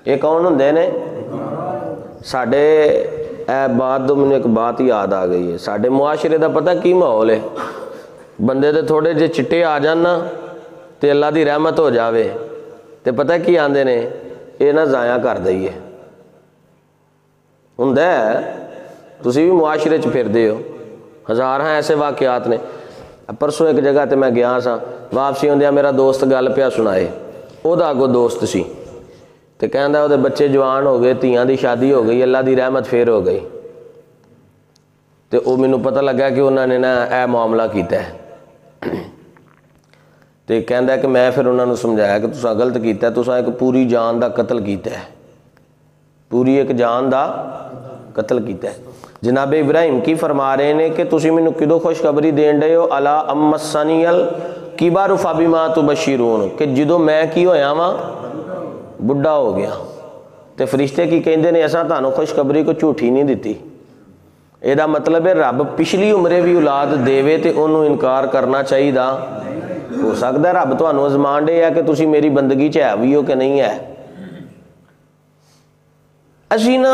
ये कौन होंदे ने? साडे बात तो मैनूं एक बात याद आ गई है। साडे मुआशरे का पता की माहौल है? बंदे दे थोड़े जे चिट्टे आ जान ना तो अल्लाह की रहमत हो जाए तो पता की आंदे ने, ये ना ज़ाया कर दईए। हुंदा है, तुसीं भी मुआशरे च फिरदे हो, हज़ार ऐसे वाक़यात ने। परसों एक जगह ते मैं गया सा, वापसी आउंदियां मेरा दोस्त गल पिया सुनाए। उहदा अगों दोस्त सी ते कहंदा उहदे बच्चे जवान हो गए, धीआं दी शादी हो गई, अल्लाह की रहमत फिर हो गई। तो वह मैनूं पता लगा कि उन्होंने ना यह मामला किया है। तो कहंदा कि मैं फिर उन्होंने समझाया कि तुसां गलत किया, तुसां एक पूरी जान का कतल किया है, पूरी एक जान का कतल किया है। जनाब इब्राहिम की फरमा रहे हैं कि तुसीं मैनूं किदों खुशखबरी देन डे हो, अला अम्मसनियल किबारु फबिमा तुबशिरून, कि जदों मैं की होया वां बुढ़ा हो गया तो फरिश्ते की कहते हैं असां तुहानूं खुशखबरी को झूठी नहीं दी। ਇਹਦਾ मतलब है रब पिछली उम्रे भी औलाद देवे तो उन्होंने इनकार करना चाहिए। हो सकता है रब तुहानूं अजमान डे है कि तुसी मेरी बंदगी च है भी हो कि नहीं है। असी ना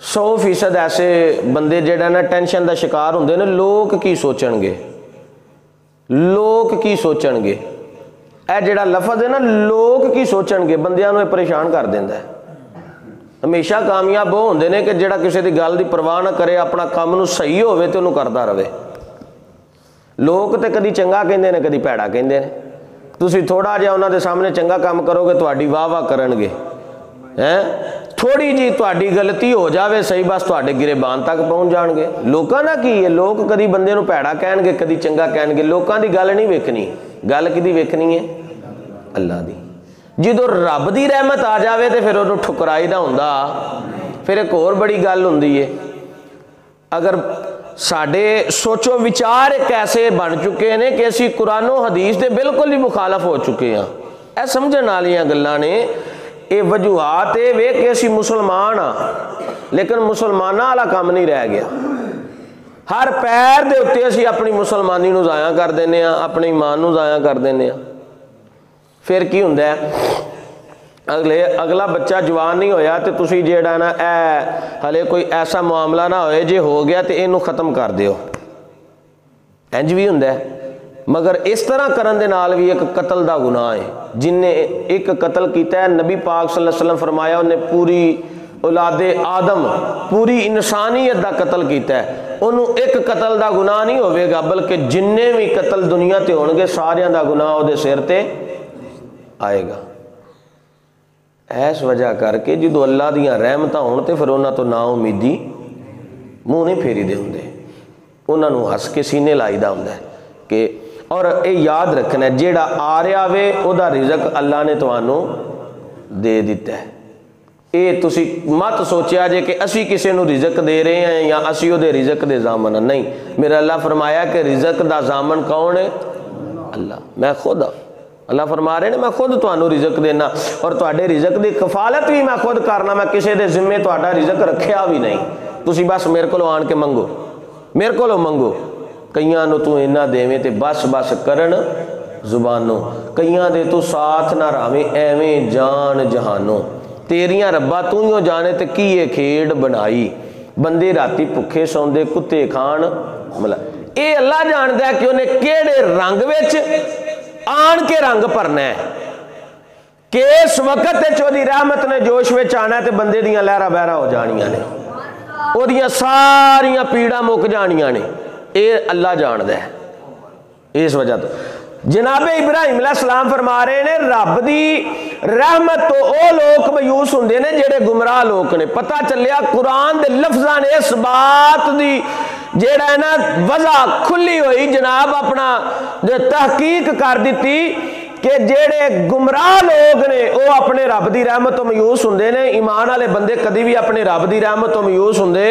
100% ऐसे बंदे जिहड़ा ना टेंशन का शिकार होंदे ने, लोग की सोचणगे, लोग की सोचणगे। यह जिहड़ा लफज है ना, लोग की सोचणगे, बंदियां नूं परेशान कर दिंदा है। हमेशा कामयाब वो होंदे ने कि जिहड़ा किसी की गल की परवाह ना करे, अपना काम नूं सही होवे ते उहनूं करदा रहे। लोग तो कदी चंगा कहंदे ने, कदी भैड़ा कहंदे ने। तुसीं थोड़ा जिहा उन्हां दे सामने चंगा काम करोगे तुहाडी वाह वाह करनगे, हैं? थोड़ी जी तुहाडी गलती हो जाए सही, बस तुहाडे गिरेबान तक पहुँच जाणगे। लोकां दा की है, लोग कदी बंदे नूं भैड़ा कहणगे, कदी चंगा कहणगे। लोकां दी गल नहीं वेखनी, गल किहदी वेखनी है? अल्लाह दी। जो रब की रहमत आ जाए तो फिर उन्होंने ठुकराई दा हुंदा। फिर एक होर बड़ी गल हुंदी है, अगर साडे सोचो विचार एक ऐसे बन चुके हैं कि असी कुरानो हदीस के बिल्कुल ही मुखालफ हो चुके हैं। यह समझण वालियां गल्लां ने। ये वजूहात ये वे कि असी मुसलमान हाँ, लेकिन मुसलमानां वाला काम नहीं रह गया। हर पैर दे उत्ते असी अपनी मुसलमानी नूं ज़ाया कर देने, अपने ईमान नूं ज़ाया कर देने। फिर की हुंदा है, अगला बच्चा जवान नहीं होया तो तुसी जेड़ा ना हले कोई ऐसा मामला ना होए, जे हो गया तो इनू खत्म कर दियो। इंज भी हुंदा है। मगर इस तरह करन दे नाल भी एक कतल का गुनाह है। जिन्हें एक कतल किया है, नबी पाक सल्लल्लाहु अलैहि वसल्लम फरमाया उन्हें पूरी औलादे आदम, पूरी इंसानियत का कतल किया है। उन्होंने एक कतल का गुनाह नहीं होगा, बल्कि जिन्ने भी कतल दुनिया ते होणगे सारियां दा गुनाह उहदे सिर ते आएगा। इस वजह करके जो अल्लाह दियां रहमतां होण ते फिर उन्हां तो ना उम्मीदी मूँह नहीं फेरी दे हुंदे, उन्होंने हस के सीने लाईदा हुंदा है कि। और ये याद रखना, जेड़ा आ रहा वे उहदा रिजक अल्लाह ने तुहानूं दे दिता है। ये तुसी मत सोचिया जे कि असी किसी नूं रिजक दे रहे हैं या असी उहदे रिजक दे जामन। नहीं, मेरा अल्लाह फरमाया कि रिजक दा जामन कौन है? अल्लाह। मैं खुद हाँ। अल्लाह फरमा रहे ने मैं खुद तुहानूं रिजक देना और तुहाडे रिजक की कफालत भी मैं खुद करना। मैं किसी के जिम्मे तुहाडा रिजक रखिया भी नहीं। तुसी बस मेरे को आन के मंगो, मेरे को मंगो। कईयां नूं तू इन्ना देवें ते बस बस करन जुबानों, कईयां दे तू साथ ना रावें एवें जान जहानों। तेरियां रब्बा तू ही जाने ते की ये खेड बनाई। बंदे राती भुखे सौंदे कुत्ते खान मतलब। ये अल्लाह जानदा है कि उन्हें केड़े रंग विच आन के रंग भरना है कि इस वक्त चौधी रहमत ने जोश में आना है तो बंदे दियां लहरा बहरा हो जानियां ने, ओदियां सारियां पीड़ा मुक जानियां ने। ये अल्लाह जानदा है। इस वजह तो जनाबे इब्राहिम अलैहिस्सलाम फरमा रहे ने रब दी रहमत तो वो लोग मायूस होंदे ने जेड़े गुमराह लोग ने। पता चलिया कुरान दे लफ्ज़ां ने इस बात दी जेड़ा है ना वजह खुली हुई जनाब अपना जो तहकीक कर दी कि जेड़े गुमराह लोग ने वो अपने रब दी रहमत तो मायूस होंदे ने। ईमान वाले बंदे कभी भी अपने रब दी रहमत तो मायूस होंदे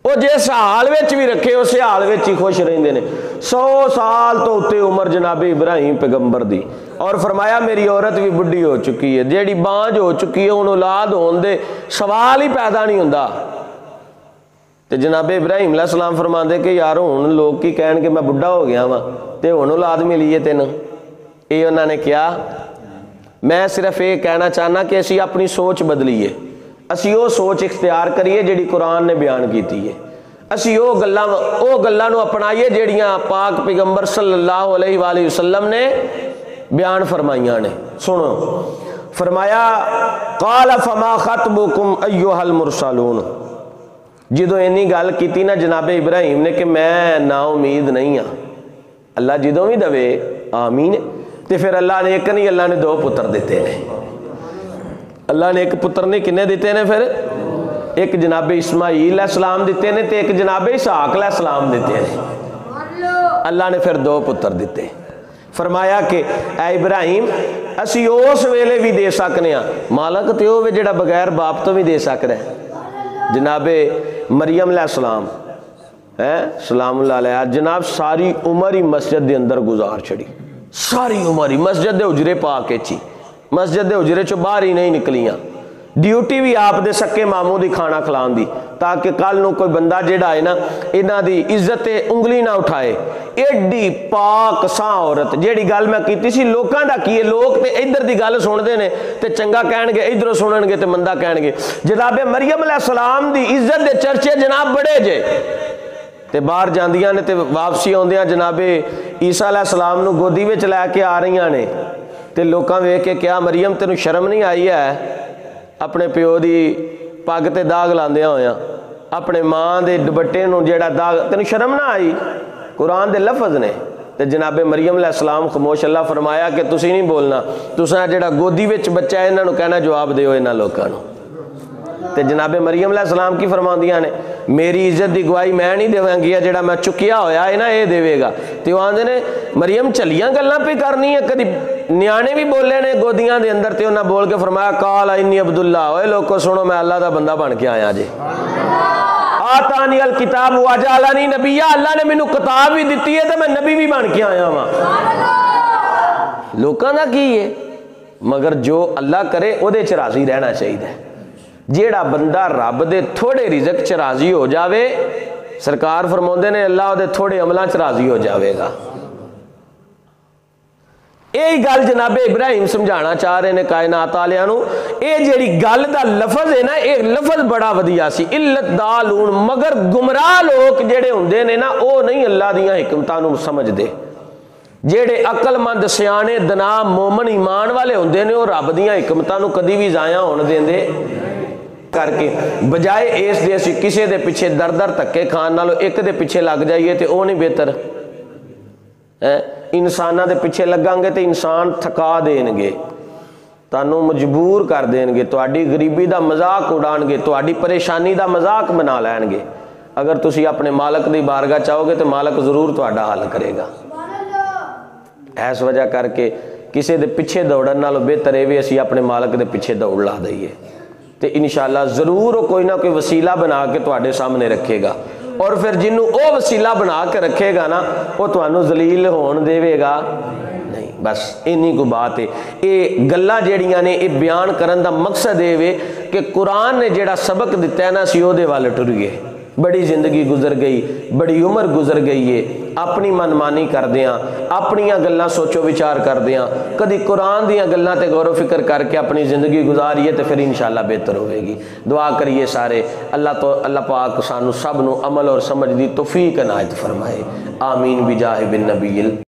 वो जिस हाल में भी रखे उस हाल में ही खुश रहंदे ने। 100 साल तो उत्ते उम्र जनाबे इब्राहिम पैगंबर दी। और फरमाया मेरी औरत भी बुढ़ी हो चुकी है, जेड़ी बांझ हो चुकी है, उन्होंने औलाद होने दे सवाल ही पैदा नहीं होंदा। तो जनाबे इब्राहिम अलैहिस्सलाम फरमाते कि यार हुण लोग की कहणगे मैं बुढ़ा हो गया वा ते हुण औलाद मिली है तेन। ये उन्होंने कहा मैं सिर्फ ये कहना चाहना कि असी अपनी सोच बदलीए, असी वो सोच इख्तियार करिए जिहड़ी कुरान ने बयान की है, असी वो गल्लां नूं अपनाइए जिहड़ियां पाक पैगंबर सल्लल्लाहु अलैहि वसल्लम ने बयान फरमाइयां ने। सुनो, फरमाया काल फमा खतबुकुम अय्युहल मुरसलून। जो इन्नी गल की ना जनाबे इब्राहिम ने कि मैं ना उम्मीद नहीं हाँ, अल्लाह जो भी दवे आमीन। तो फिर अल्लाह ने एक नहीं, अल्लाह ने दो पुत्र दिते ने। अल्लाह ने एक पुत्र ने किन्ने दिते ने? फिर एक जनाबे इस्माईल अलैहिस्सलाम दिते ने, तो एक जनाबे इसहाक अलैहिस्सलाम दिते ने। अल्लाह ने फिर दो पुत्र दिते। फरमाया कि ऐ इब्राहिम असी उस वेले भी दे सकने हाँ, मालक तो वह जिहड़ा बगैर बाप तो भी दे सकता है। जनाबे मरियम अलैहिस्सलाम है सलामुल्लाह अलैहा, जनाब सारी उम्र ही मस्जिद के अंदर गुजार छड़ी, सारी उम्र ही मस्जिद के उजरे पा के ची, मस्जिद के उजरे चो बाहर ही नहीं निकलियां। ड्यूटी भी आप दे सक्के मामू की खाना खिलाने की, ताकि कल नूं कोई बंदा जिहड़ा है ना इन्हां दी इज्जत ते उंगली ना उठाए। एडी पाक सा औरत, जिहड़ी गल मैं कीती सी, लोकां दा की है, लोग ते इधर दी गल सुनदे ने ते चंगा कहणगे, इधरों सुनणगे ते मंदा कहणगे। जनाबे मरियम अलैहिस्सलाम दी इज्जत दे चर्चे जनाब बड़े जे, ते बाहर जांदियां ने ते वापसी आउंदियां जनाबे ईसा अलैहिस्सलाम नूं गोदी विच लैके आ रहीआं ने, ते लोकां वेख के क्या मरियम तैनूं शर्म नहीं आई है अपने प्यो की पग ते दाग लांदियां होया, अपने मां दे दुपट्टे नूं जेड़ा दाग, तैनूं शर्म ना आई? कुरान दे लफज ने। ते जनाबे मरियम अलैहिस्सलाम खामोश, अल्लाह फरमाया कि तुसीं नहीं बोलना, तुसां जेड़ा गोदी विच बच्चा है इन्हां नूं कहना जवाब दिओ इन्हां लोकां नूं। ते जनाबे मरियम अलैहिस्सलाम की फरमांदियां ने मेरी इज्जत की गवाही मैं नहीं देवांगी, जेड़ा मैं चुकिया होया है ना ये देवेगा। ते वो आंदे ने मरियम चलियां गल्लां पे करनी है, कदी न्याणे भी बोले ने गोदियां दे अंदर, ते उन्हां बोल के फरमाया काल इन्नी अब्दुल्ला, ओए लोगो सुनो मैं अल्लाह दा बंदा बन के आया जे। आतानी अल किताब वजालानी नबिया, अल्लाह ने मैनू किताब भी दी है तो मैं नबी भी बन के आया वां। लोकां दा की है, मगर जो अल्लाह करे उहदे च राजी रहना चाहिए। जेड़ा बंदा रब दे थोड़े रिजक च राजी हो जावे, सरकार फरमाउंदे ने अल्लाह उहदे थोड़े अमलां च राजी हो जाएगा। यही गल जनाबे इब्राहिम समझाना चाह रहे हैं कायनात वालियां नूं। ये जिहड़ी गल दा लफज है ना, ये लफज बड़ा वधिया सी, इल्लत दालून। मगर गुमराह लोग जिहड़े हुंदे ने ना, वो नहीं अल्लाह दीयां हिकमतां नूं समझदे। जेड़े अकलमंद सियाणे दना मोमन ईमान वाले हुंदे ने, वो रब दीयां हिकमतां नूं कदी भी जाया होण देंदे करके, बजाए इस दे असीं किसे दे पिछे दर दर धक्के खाण नालों एक दे पिछे लग जाइए तो वो नहीं बेहतर है? इंसानां दे पिछे लगांगे तो इंसान थका देणगे, तुहानूं मजबूर कर देणगे, तुहाडी गरीबी दा मजाक उड़ाणगे, तुहाडी परेशानी दा मजाक बना लैणगे। अगर तुसीं अपने मालक दी बारगाह चाहोगे तो मालक जरूर तुहाडा हल करेगा। इस वजह करके किसी दे पिछे दौड़न नालों बेहतर है भी असीं अपने मालक दे पिछे दौड़ ला दईए, तो इंशाअल्लाह जरूर वो कोई ना कोई वसीला बना के तुहाडे सामने रखेगा। और फिर जिन्हों वो वसीला बना के रखेगा ना, वो तुहानूं जलील होण देवेगा नहीं। बस इन्नी को बात है। ये गल्लां जेड़ियां ने ये बयान करन दा मकसद ये वे कि कुरान ने जेड़ा सबक दिता है ना, असीं ओहदे वल टुरीए। बड़ी जिंदगी गुजर गई, बड़ी उम्र गुजर गई है, अपनी मनमानी करदियां, अपनियां गल्लां सोचो विचार करदियां, कदी कुरान दियां गल्लां ते गौर फिक्र करके अपनी जिंदगी गुजारिए तो फिर इंशाअल्लाह बेहतर होगी। दुआ करिए सारे, अल्लाह पाक सानू सब नू अमल और समझ दी तौफीक इनायत फरमाए। आमीन बिजाह बिन नबील।